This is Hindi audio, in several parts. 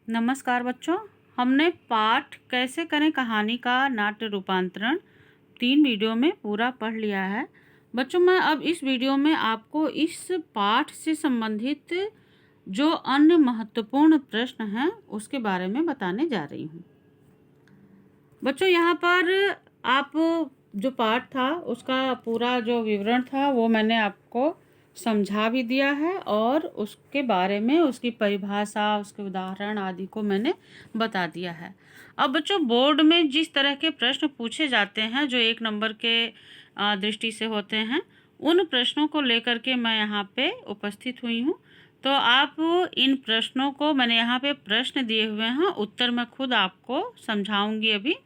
नमस्कार बच्चों। हमने पाठ कैसे करें कहानी का नाट्य रूपांतरण 3 वीडियो में पूरा पढ़ लिया है। बच्चों, मैं अब इस वीडियो में आपको इस पाठ से संबंधित जो अन्य महत्वपूर्ण प्रश्न हैं उसके बारे में बताने जा रही हूँ। बच्चों, यहाँ पर आप जो पाठ था उसका पूरा जो विवरण था वो मैंने आपको समझा भी दिया है और उसके बारे में उसकी परिभाषा, उसके उदाहरण आदि को मैंने बता दिया है। अब बच्चों, बोर्ड में जिस तरह के प्रश्न पूछे जाते हैं जो 1 नंबर के दृष्टि से होते हैं, उन प्रश्नों को लेकर के मैं यहाँ पे उपस्थित हुई हूँ। तो आप इन प्रश्नों को, मैंने यहाँ पे प्रश्न दिए हुए हैं, उत्तर मैं खुद आपको समझाऊंगी अभी।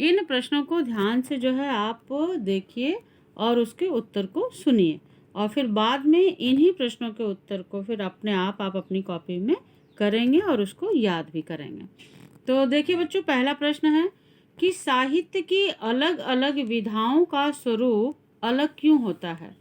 इन प्रश्नों को ध्यान से जो है आप देखिए और उसके उत्तर को सुनिए और फिर बाद में इन्हीं प्रश्नों के उत्तर को फिर अपने आप अपनी कॉपी में करेंगे और उसको याद भी करेंगे। तो देखिए बच्चों, पहला प्रश्न है कि साहित्य की अलग अलग विधाओं का स्वरूप अलग क्यों होता है।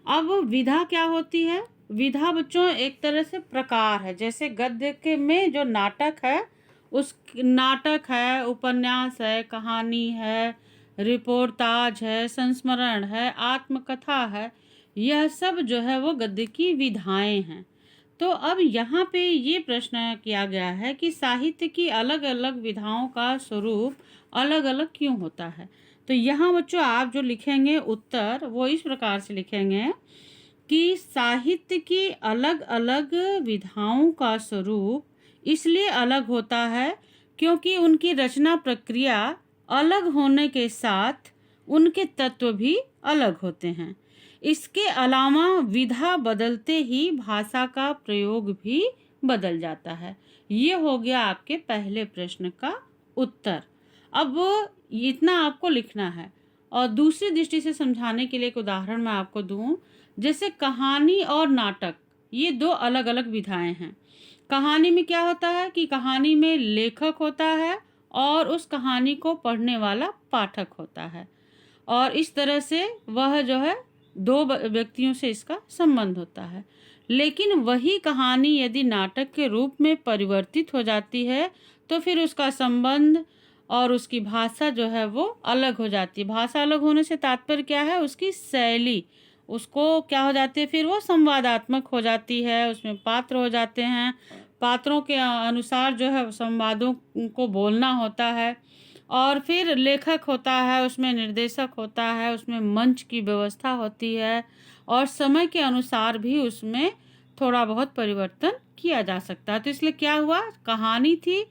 अब विधा क्या होती है? विधा बच्चों एक तरह से प्रकार है। जैसे गद्य के में जो नाटक है, उस नाटक है, उपन्यास है, कहानी है, रिपोर्टाज है, संस्मरण है, आत्मकथा है, यह सब जो है वो गद्य की विधाएं हैं। तो अब यहाँ पे ये प्रश्न किया गया है कि साहित्य की अलग अलग विधाओं का स्वरूप अलग अलग क्यों होता है। तो यहाँ बच्चों आप जो लिखेंगे उत्तर वो इस प्रकार से लिखेंगे कि साहित्य की अलग अलग विधाओं का स्वरूप इसलिए अलग होता है क्योंकि उनकी रचना प्रक्रिया अलग होने के साथ उनके तत्व भी अलग होते हैं। इसके अलावा विधा बदलते ही भाषा का प्रयोग भी बदल जाता है। ये हो गया आपके पहले प्रश्न का उत्तर। अब इतना आपको लिखना है और दूसरी दृष्टि से समझाने के लिए एक उदाहरण मैं आपको दूं। जैसे कहानी और नाटक, ये 2 अलग अलग विधाएं हैं। कहानी में क्या होता है कि कहानी में लेखक होता है और उस कहानी को पढ़ने वाला पाठक होता है और इस तरह से वह जो है 2 व्यक्तियों से इसका संबंध होता है। लेकिन वही कहानी यदि नाटक के रूप में परिवर्तित हो जाती है तो फिर उसका संबंध और उसकी भाषा जो है वो अलग हो जाती है। भाषा अलग होने से तात्पर्य क्या है? उसकी शैली, उसको क्या हो जाती है, फिर वो संवादात्मक हो जाती है, उसमें पात्र हो जाते हैं, पात्रों के अनुसार जो है संवादों को बोलना होता है और फिर लेखक होता है, उसमें निर्देशक होता है, उसमें मंच की व्यवस्था होती है और समय के अनुसार भी उसमें थोड़ा बहुत परिवर्तन किया जा सकता है। तो इसलिए क्या हुआ, कहानी थी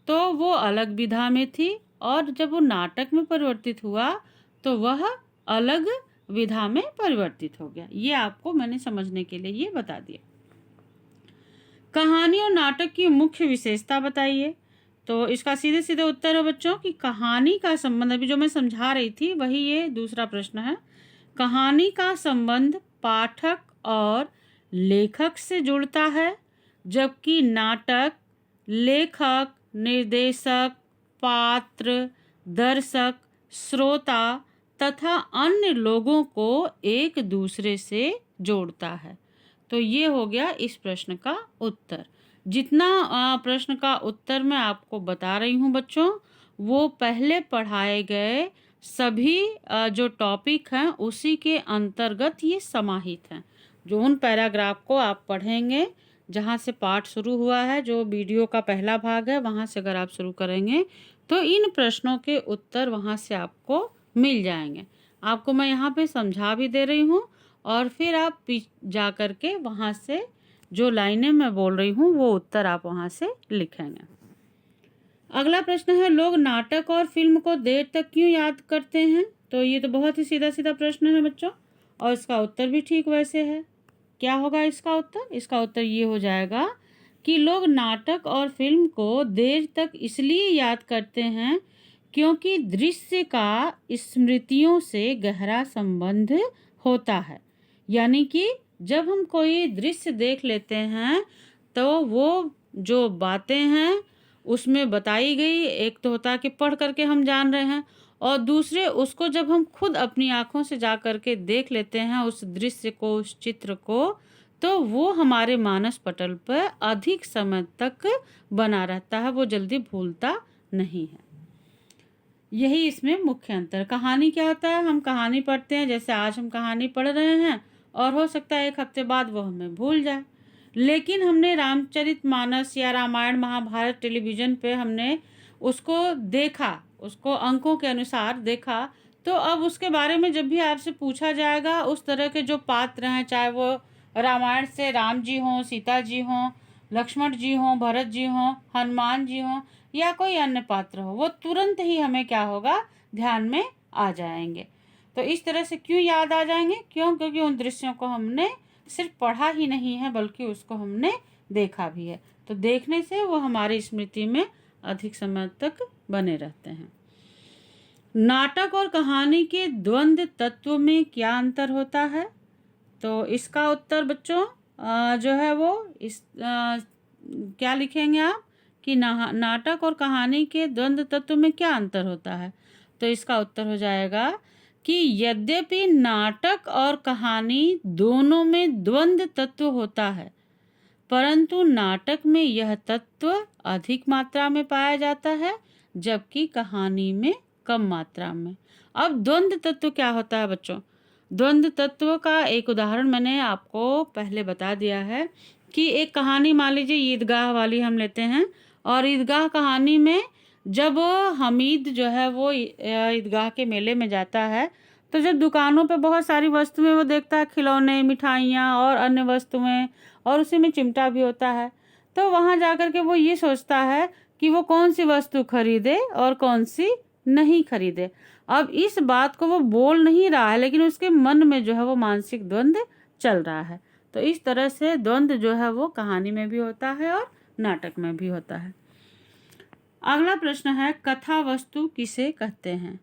तो वो अलग विधा में थी और जब वो नाटक में परिवर्तित हुआ तो वह अलग विधा में परिवर्तित हो गया। ये आपको मैंने समझने के लिए ये बता दिया। कहानी और नाटक की मुख्य विशेषता बताइए। तो इसका सीधे सीधे उत्तर है बच्चों कि कहानी का संबंध, अभी जो मैं समझा रही थी वही ये दूसरा प्रश्न है। कहानी का संबंध पाठक और लेखक से जुड़ता है, जबकि नाटक लेखक, निर्देशक, पात्र, दर्शक, श्रोता तथा अन्य लोगों को एक दूसरे से जोड़ता है। तो ये हो गया इस प्रश्न का उत्तर। जितना प्रश्न का उत्तर मैं आपको बता रही हूँ बच्चों, वो पहले पढ़ाए गए सभी जो टॉपिक हैं उसी के अंतर्गत ये समाहित हैं। जो उन पैराग्राफ को आप पढ़ेंगे जहाँ से पाठ शुरू हुआ है, जो वीडियो का पहला भाग है, वहाँ से अगर आप शुरू करेंगे तो इन प्रश्नों के उत्तर वहाँ से आपको मिल जाएंगे। आपको मैं यहाँ पे समझा भी दे रही हूँ और फिर आप जा कर के वहाँ से जो लाइनें मैं बोल रही हूँ वो उत्तर आप वहाँ से लिखेंगे। अगला प्रश्न है, लोग नाटक और फिल्म को देर तक क्यों याद करते हैं। तो ये तो बहुत ही सीधा सीधा प्रश्न है बच्चों और इसका उत्तर भी ठीक वैसे है। क्या होगा इसका उत्तर? इसका उत्तर ये हो जाएगा कि लोग नाटक और फिल्म को देर तक इसलिए याद करते हैं क्योंकि दृश्य का स्मृतियों से गहरा संबंध होता है। यानी कि जब हम कोई दृश्य देख लेते हैं तो वो जो बातें हैं उसमें बताई गई, एक तो होता है कि पढ़ करके हम जान रहे हैं और दूसरे उसको जब हम खुद अपनी आंखों से जा करके देख लेते हैं उस दृश्य को, उस चित्र को, तो वो हमारे मानस पटल पर अधिक समय तक बना रहता है, वो जल्दी भूलता नहीं है। यही इसमें मुख्य अंतर। कहानी क्या होता है, हम कहानी पढ़ते हैं, जैसे आज हम कहानी पढ़ रहे हैं और हो सकता है 1 हफ्ते बाद वो हमें भूल जाए। लेकिन हमने रामचरितमानस या रामायण महाभारत टेलीविज़न पे हमने उसको देखा, उसको अंकों के अनुसार देखा, तो अब उसके बारे में जब भी आपसे पूछा जाएगा, उस तरह के जो पात्र हैं, चाहे वो रामायण से राम जी हों, सीता जी हों, लक्ष्मण जी हों, भरत जी हों, हनुमान जी हों या कोई अन्य पात्र हो, वो तुरंत ही हमें क्या होगा, ध्यान में आ जाएंगे। तो इस तरह से क्यों याद आ जाएंगे? क्योंकि उन दृश्यों को हमने सिर्फ पढ़ा ही नहीं है, बल्कि उसको हमने देखा भी है। तो देखने से वो हमारी स्मृति में अधिक समय तक बने रहते हैं। नाटक और कहानी के द्वंद्व तत्व में क्या अंतर होता है? तो इसका उत्तर बच्चों जो है वो क्या लिखेंगे आप कि नाटक और कहानी के द्वंद्व तत्व में क्या अंतर होता है? तो इसका उत्तर हो जाएगा कि यद्यपि नाटक और कहानी दोनों में द्वंद्व तत्व होता है, परंतु नाटक में यह तत्व अधिक मात्रा में पाया जाता है, जबकि कहानी में कम मात्रा में। अब द्वंद्व तत्व क्या होता है बच्चों? द्वंद्व तत्व का एक उदाहरण मैंने आपको पहले बता दिया है कि एक कहानी मान लीजिए ईदगाह वाली हम लेते हैं, और ईदगाह कहानी में जब हमीद जो है वो ईदगाह के मेले में जाता है, तो जब दुकानों पे बहुत सारी वस्तुएं वो देखता है, खिलौने, मिठाइयाँ और अन्य वस्तुएं, और उसी में चिमटा भी होता है, तो वहाँ जाकर के वो ये सोचता है कि वो कौन सी वस्तु खरीदे और कौन सी नहीं खरीदे। अब इस बात को वो बोल नहीं रहा है, लेकिन उसके मन में जो है वो मानसिक द्वंद्व चल रहा है। तो इस तरह से द्वंद्व जो है वो कहानी में भी होता है और नाटक में भी होता है। अगला प्रश्न है, कथा वस्तु किसे कहते हैं?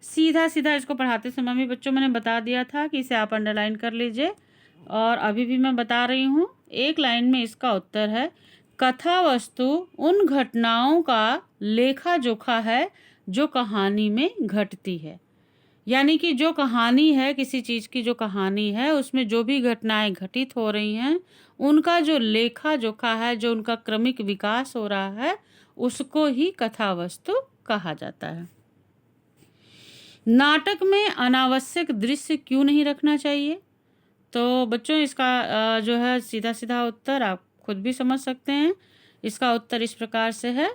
सीधा सीधा इसको पढ़ाते समय भी बच्चों मैंने बता दिया था कि इसे आप अंडरलाइन कर लीजिए, और अभी भी मैं बता रही हूँ। एक लाइन में इसका उत्तर है, कथा वस्तु उन घटनाओं का लेखा जोखा है जो कहानी में घटती है। यानी कि जो कहानी है, किसी चीज़ की जो कहानी है, उसमें जो भी घटनाएं घटित हो रही हैं, उनका जो लेखा जोखा है, जो उनका क्रमिक विकास हो रहा है, उसको ही कथा वस्तु कहा जाता है। नाटक में अनावश्यक दृश्य क्यों नहीं रखना चाहिए? तो बच्चों इसका जो है सीधा सीधा उत्तर आप खुद भी समझ सकते हैं। इसका उत्तर इस प्रकार से है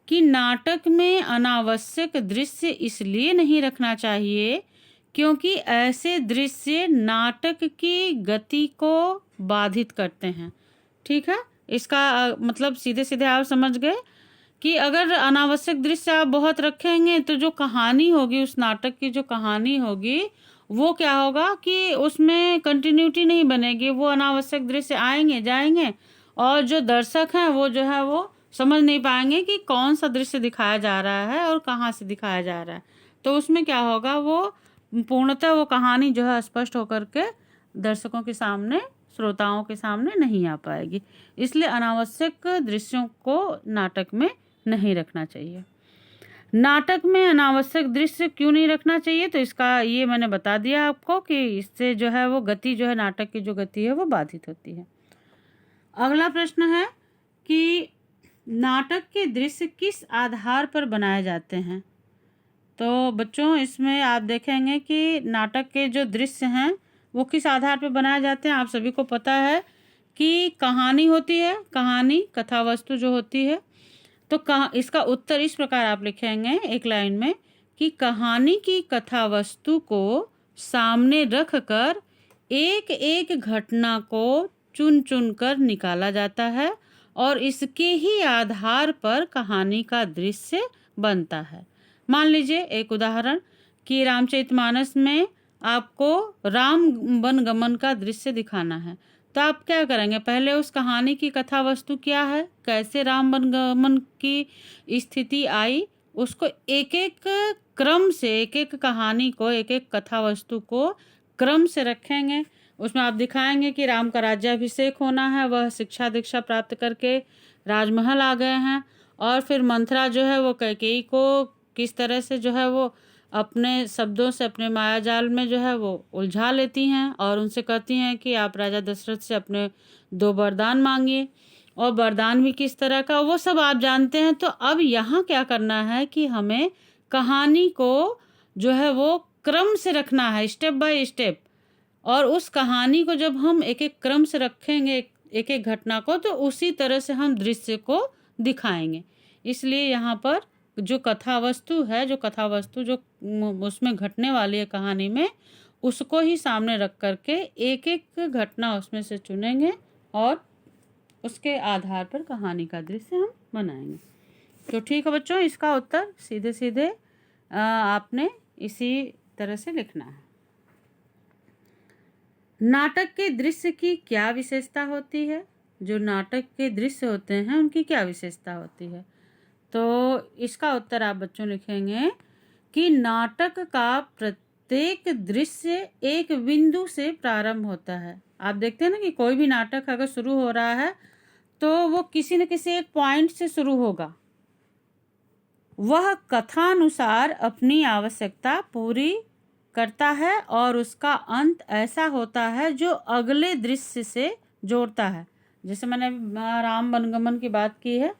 कि नाटक में अनावश्यक दृश्य इसलिए नहीं रखना चाहिए क्योंकि ऐसे दृश्य नाटक की गति को बाधित करते हैं। ठीक है, इसका मतलब सीधे सीधे आप समझ गए कि अगर अनावश्यक दृश्य आप बहुत रखेंगे तो जो कहानी होगी, उस नाटक की जो कहानी होगी, वो क्या होगा कि उसमें कंटिन्यूटी नहीं बनेगी। वो अनावश्यक दृश्य आएंगे जाएंगे, और जो दर्शक हैं वो जो है वो समझ नहीं पाएंगे कि कौन सा दृश्य दिखाया जा रहा है और कहाँ से दिखाया जा रहा है। तो उसमें क्या होगा, वो पूर्णतः वो कहानी जो है स्पष्ट होकर के दर्शकों के सामने, श्रोताओं के सामने नहीं आ पाएगी। इसलिए अनावश्यक दृश्यों को नाटक में नहीं रखना चाहिए। नाटक में अनावश्यक दृश्य क्यों नहीं रखना चाहिए? तो इसका ये मैंने बता दिया आपको कि इससे जो है वो गति जो है, नाटक की जो गति है वो बाधित होती है। अगला प्रश्न है कि नाटक के दृश्य किस आधार पर बनाए जाते हैं? तो बच्चों इसमें आप देखेंगे कि नाटक के जो दृश्य हैं वो किस आधार पर बनाए जाते हैं। आप सभी को पता है कि कहानी होती है, कहानी कथा वस्तु जो होती है। तो इसका उत्तर इस प्रकार आप लिखेंगे एक लाइन में कि कहानी की कथा वस्तु को सामने रखकर एक एक घटना को चुन चुन कर निकाला जाता है और इसके ही आधार पर कहानी का दृश्य बनता है। मान लीजिए एक उदाहरण कि रामचरितमानस में आपको राम वन गमन का दृश्य दिखाना है, तो आप क्या करेंगे? पहले उस कहानी की कथा वस्तु क्या है, कैसे राम वन गमन की स्थिति आई, उसको एक एक क्रम से, एक एक कहानी को, एक एक कथा वस्तु को क्रम से रखेंगे। उसमें आप दिखाएंगे कि राम का राज्याभिषेक होना है, वह शिक्षा दीक्षा प्राप्त करके राजमहल आ गए हैं, और फिर मंथरा जो है वो कैकेयी को किस तरह से जो है वो अपने शब्दों से अपने मायाजाल में जो है वो उलझा लेती हैं और उनसे कहती हैं कि आप राजा दशरथ से अपने 2 वरदान मांगिए, और वरदान भी किस तरह का वो सब आप जानते हैं। तो अब यहाँ क्या करना है कि हमें कहानी को जो है वो क्रम से रखना है, स्टेप बाय स्टेप। और उस कहानी को जब हम एक एक क्रम से रखेंगे, एक एक घटना को, तो उसी तरह से हम दृश्य को दिखाएंगे। इसलिए यहाँ पर जो कथा वस्तु है, जो उसमें घटने वाली है कहानी में, उसको ही सामने रख करके एक एक घटना उसमें से चुनेंगे और उसके आधार पर कहानी का दृश्य हम बनाएंगे। तो ठीक है बच्चों, इसका उत्तर सीधे सीधे आपने इसी तरह से लिखना है। नाटक के दृश्य की क्या विशेषता होती है? जो नाटक के दृश्य होते हैं उनकी क्या विशेषता होती है? तो इसका उत्तर आप बच्चों लिखेंगे कि नाटक का प्रत्येक दृश्य एक बिंदु से प्रारंभ होता है। आप देखते हैं ना कि कोई भी नाटक अगर शुरू हो रहा है तो वो किसी न किसी एक पॉइंट से शुरू होगा। वह कथानुसार अपनी आवश्यकता पूरी करता है और उसका अंत ऐसा होता है जो अगले दृश्य से जोड़ता है। जैसे मैंने राम वनगमन की बात की है,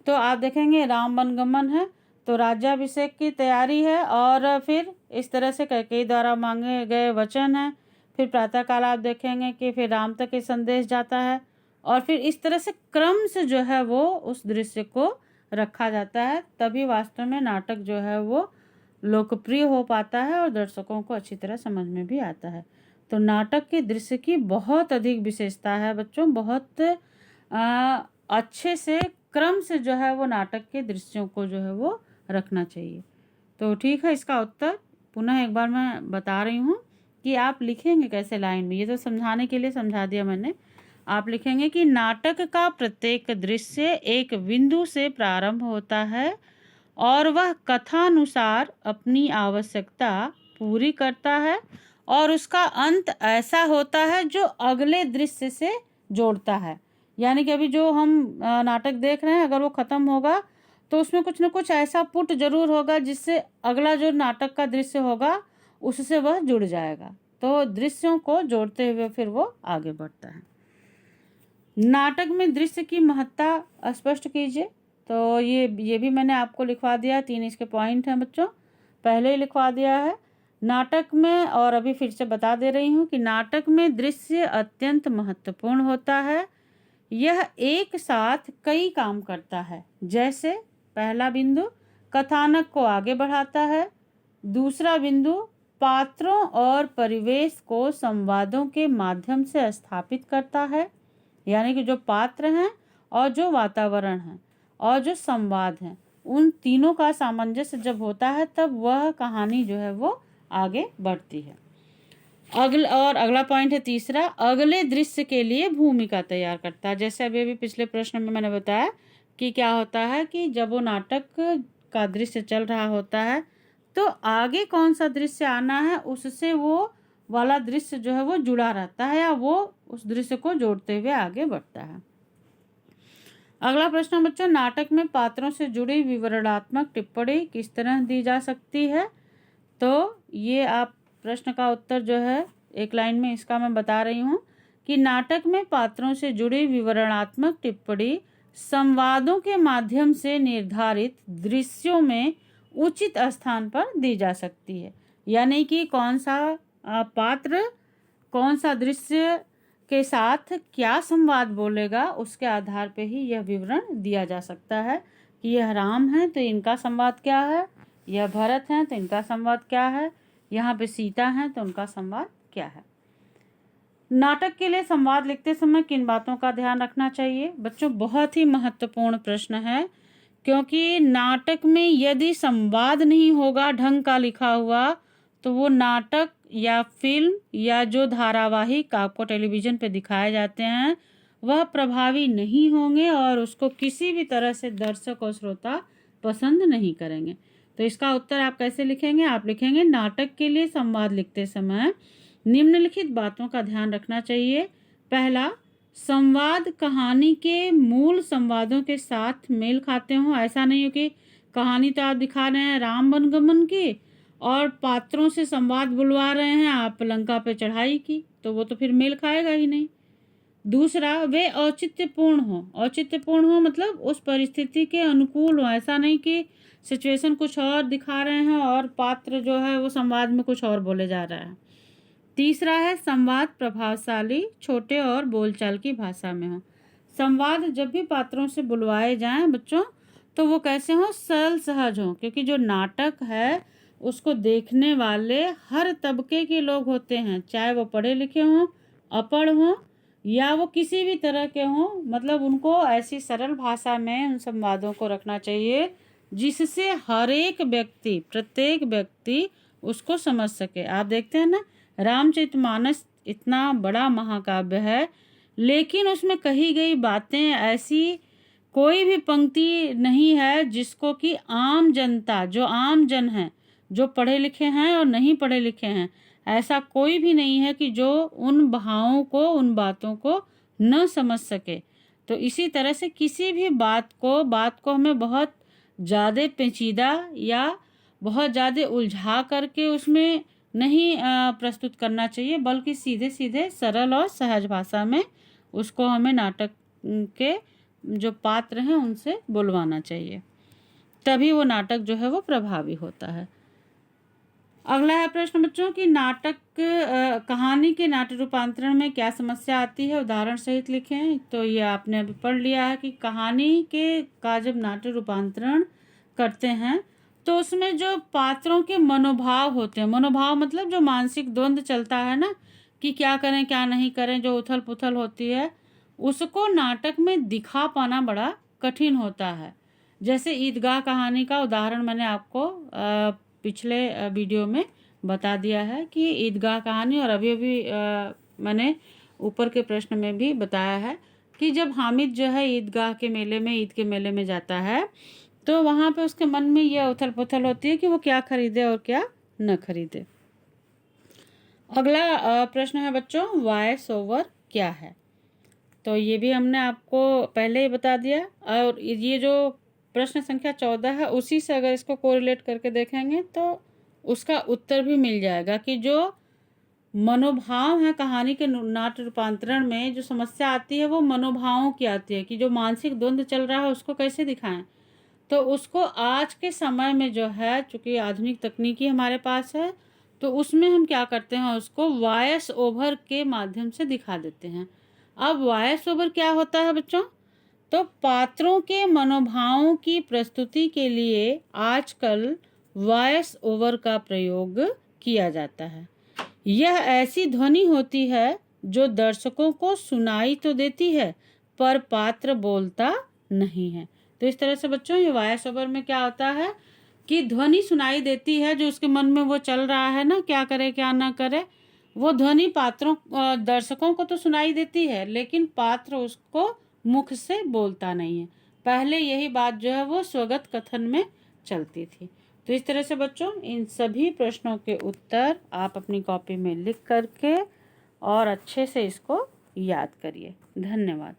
तो आप देखेंगे राम वनगमन है तो राज्याभिषेक की तैयारी है, और फिर इस तरह से कैकेयी द्वारा मांगे गए वचन है। फिर प्रातःकाल आप देखेंगे कि फिर राम तक ये संदेश जाता है, और फिर इस तरह से क्रम से जो है वो उस दृश्य को रखा जाता है। तभी वास्तव में नाटक जो है वो लोकप्रिय हो पाता है और दर्शकों को अच्छी तरह समझ में भी आता है। तो नाटक के दृश्य की बहुत अधिक विशेषता है बच्चों, बहुत अच्छे से क्रम से जो है वो नाटक के दृश्यों को जो है वो रखना चाहिए। तो ठीक है, इसका उत्तर पुनः एक बार मैं बता रही हूँ कि आप लिखेंगे कैसे लाइन में। ये तो समझाने के लिए समझा दिया मैंने। आप लिखेंगे कि नाटक का प्रत्येक दृश्य एक बिंदु से प्रारंभ होता है और वह कथानुसार अपनी आवश्यकता पूरी करता है और उसका अंत ऐसा होता है जो अगले दृश्य से जोड़ता है। यानी कि अभी जो हम नाटक देख रहे हैं, अगर वो ख़त्म होगा तो उसमें कुछ न कुछ ऐसा पुट जरूर होगा जिससे अगला जो नाटक का दृश्य होगा उससे वह जुड़ जाएगा। तो दृश्यों को जोड़ते हुए फिर वो आगे बढ़ता है। नाटक में दृश्य की महत्ता स्पष्ट कीजिए। तो ये भी मैंने आपको लिखवा दिया, 3 इसके पॉइंट हैं बच्चों, पहले ही लिखवा दिया है। नाटक में, और अभी फिर से बता दे रही हूँ कि नाटक में दृश्य अत्यंत महत्वपूर्ण होता है। यह एक साथ कई काम करता है। जैसे पहला बिंदु कथानक को आगे बढ़ाता है, दूसरा बिंदु पात्रों और परिवेश को संवादों के माध्यम से स्थापित करता है। यानी कि जो पात्र हैं और जो वातावरण है और जो संवाद हैं, उन तीनों का सामंजस्य जब होता है तब वह कहानी जो है वो आगे बढ़ती है। अगला पॉइंट है तीसरा, अगले दृश्य के लिए भूमिका तैयार करता है। जैसे अभी पिछले प्रश्न में मैंने बताया कि क्या होता है कि जब वो नाटक का दृश्य चल रहा होता है तो आगे कौन सा दृश्य आना है उससे वो वाला दृश्य जो है वो जुड़ा रहता है या वो उस दृश्य को जोड़ते हुए आगे बढ़ता है। अगला प्रश्न बच्चों, नाटक में पात्रों से जुड़ी विवरणात्मक टिप्पणी किस तरह दी जा सकती है? तो ये आप प्रश्न का उत्तर जो है एक लाइन में इसका मैं बता रही हूँ कि नाटक में पात्रों से जुड़ी विवरणात्मक टिप्पणी संवादों के माध्यम से निर्धारित दृश्यों में उचित स्थान पर दी जा सकती है। यानी कि कौन सा पात्र कौन सा दृश्य के साथ क्या संवाद बोलेगा उसके आधार पे ही यह विवरण दिया जा सकता है कि यह राम है तो इनका संवाद क्या है, यह भरत हैं तो इनका संवाद क्या है, यहाँ पे सीता हैं तो उनका संवाद क्या है। नाटक के लिए संवाद लिखते समय किन बातों का ध्यान रखना चाहिए? बच्चों बहुत ही महत्वपूर्ण प्रश्न है, क्योंकि नाटक में यदि संवाद नहीं होगा ढंग का लिखा हुआ तो वो नाटक या फिल्म या जो धारावाहिक आपको टेलीविज़न पे दिखाए जाते हैं वह प्रभावी नहीं होंगे और उसको किसी भी तरह से दर्शक और श्रोता पसंद नहीं करेंगे। तो इसका उत्तर आप कैसे लिखेंगे? आप लिखेंगे नाटक के लिए संवाद लिखते समय निम्नलिखित बातों का ध्यान रखना चाहिए। पहला, संवाद कहानी के मूल संवादों के साथ मेल खाते हों। ऐसा नहीं हो कि कहानी तो आप दिखा रहे हैं राम वनगमन की और पात्रों से संवाद बुलवा रहे हैं आप लंका पे चढ़ाई की, तो वो तो फिर मेल खाएगा ही नहीं। दूसरा, वे औचित्यपूर्ण हो। औचित्यपूर्ण हो मतलब उस परिस्थिति के अनुकूल हो, ऐसा नहीं कि सिचुएशन कुछ और दिखा रहे हैं और पात्र जो है वो संवाद में कुछ और बोले जा रहा है। तीसरा है संवाद प्रभावशाली, छोटे और बोलचाल की भाषा में हो। संवाद जब भी पात्रों से बुलवाए जाएं बच्चों, तो वो कैसे हो, सरल सहज हो, क्योंकि जो नाटक है उसको देखने वाले हर तबके के लोग होते हैं, चाहे वो पढ़े लिखे हों, अपढ़ हों या वो किसी भी तरह के हों। मतलब उनको ऐसी सरल भाषा में उन संवादों को रखना चाहिए जिससे हर एक व्यक्ति, प्रत्येक व्यक्ति उसको समझ सके। आप देखते हैं ना, रामचरितमानस इतना बड़ा महाकाव्य है, लेकिन उसमें कही गई बातें ऐसी कोई भी पंक्ति नहीं है जिसको कि आम जनता, जो आम जन हैं, जो पढ़े लिखे हैं और नहीं पढ़े लिखे हैं, ऐसा कोई भी नहीं है कि जो उन भावों को, उन बातों को न समझ सके। तो इसी तरह से किसी भी बात को हमें बहुत ज़्यादा पेचीदा या बहुत ज़्यादा उलझा करके उसमें नहीं प्रस्तुत करना चाहिए, बल्कि सीधे सीधे सरल और सहज भाषा में उसको हमें नाटक के जो पात्र हैं उनसे बुलवाना चाहिए, तभी वो नाटक जो है वो प्रभावी होता है। अगला है प्रश्न बच्चों कि नाटक कहानी के नाट्य रूपांतरण में क्या समस्या आती है, उदाहरण सहित लिखें। तो ये आपने अभी पढ़ लिया है कि कहानी का जब नाट्य रूपांतरण करते हैं तो उसमें जो पात्रों के मनोभाव होते हैं, मनोभाव मतलब जो मानसिक द्वंद्व चलता है ना कि क्या करें क्या नहीं करें, जो उथल पुथल होती है, उसको नाटक में दिखा पाना बड़ा कठिन होता है। जैसे ईदगाह कहानी का उदाहरण मैंने आपको पिछले वीडियो में बता दिया है कि ईदगाह कहानी, और अभी मैंने ऊपर के प्रश्न में भी बताया है कि जब हामिद जो है ईदगाह के मेले में, ईद के मेले में जाता है, तो वहाँ पे उसके मन में यह उथल पुथल होती है कि वो क्या खरीदे और क्या न खरीदे। अगला प्रश्न है बच्चों, वॉइस ओवर क्या है। तो ये भी हमने आपको पहले ही बता दिया, और ये जो प्रश्न संख्या 14 है उसी से अगर इसको कोरिलेट करके देखेंगे तो उसका उत्तर भी मिल जाएगा कि जो मनोभाव है कहानी के नाट्य रूपांतरण में, जो समस्या आती है वो मनोभावों की आती है कि जो मानसिक द्वंद्व चल रहा है उसको कैसे दिखाएं। तो उसको आज के समय में जो है, चूँकि आधुनिक तकनीकी हमारे पास है, तो उसमें हम क्या करते हैं, उसको वॉइस ओवर के माध्यम से दिखा देते हैं। अब वॉइस ओवर क्या होता है बच्चों, तो पात्रों के मनोभावों की प्रस्तुति के लिए आजकल वॉइस ओवर का प्रयोग किया जाता है। यह ऐसी ध्वनि होती है जो दर्शकों को सुनाई तो देती है पर पात्र बोलता नहीं है। तो इस तरह से बच्चों ये वॉइस ओवर में क्या होता है कि ध्वनि सुनाई देती है, जो उसके मन में वो चल रहा है ना, क्या करे क्या ना करे, वो ध्वनि पात्रों, दर्शकों को तो सुनाई देती है, लेकिन पात्र उसको मुख से बोलता नहीं है। पहले यही बात जो है वो स्वगत कथन में चलती थी। तो इस तरह से बच्चों इन सभी प्रश्नों के उत्तर आप अपनी कॉपी में लिख करके और अच्छे से इसको याद करिए। धन्यवाद।